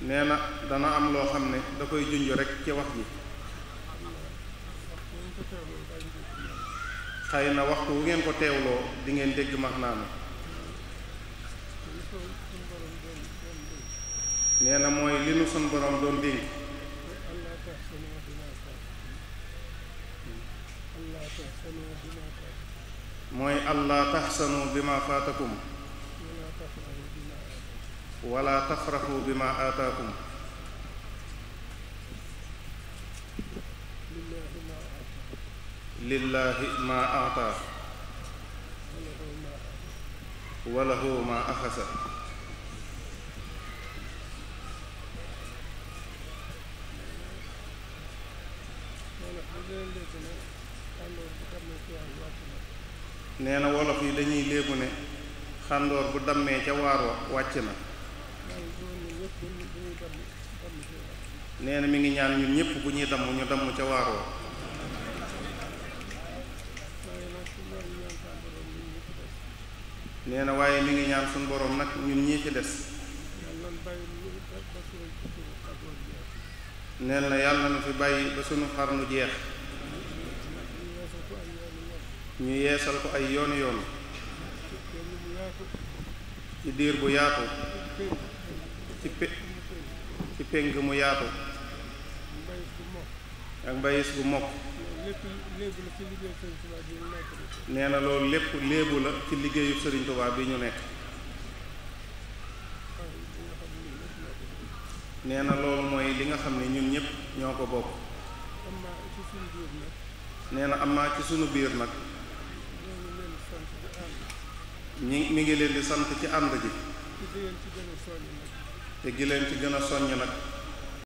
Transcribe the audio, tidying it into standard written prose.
nee na dana am loo xam ne da koy junj rek ci wax ji. xëy na waxtu wu ngeen ko teewloo di ngeen dégg maanaam. nee na mooy li nu sun borom doon dénk. mooy allah taxsanu bima faatakum wala tafraxu bima aataakum. lillahi ma aataa walahu ma axasa. nee na wolof yi dañuy léebu ne xàndoor bu dammee ca waar wa wàcc na. nee na mi ngi ñaan ñun ñépp bu ñuy damm ñu damm ca waar wa. nee na waaye mi ngi ñaan suñu boroom nag ñun ñii ci des. nee na yàlla na fi bàyyi ba sunu xarnu jeex. ñu yeesal ko ay yoonu yoon ci diir bu yaatu ci péng mu yaatu ak mbayis bu mokk. nee na loolu lépp léebu la ci liggéeyu Sëriñ Tuubaa bi ñu nekk. nee na loolu mooy li nga xam ne ñun ñépp ñoo ko bokk. nee na am naa ci sunu biir nag mi ngi leen di sant ci ànd ji te gi leen ci gën a soññ nag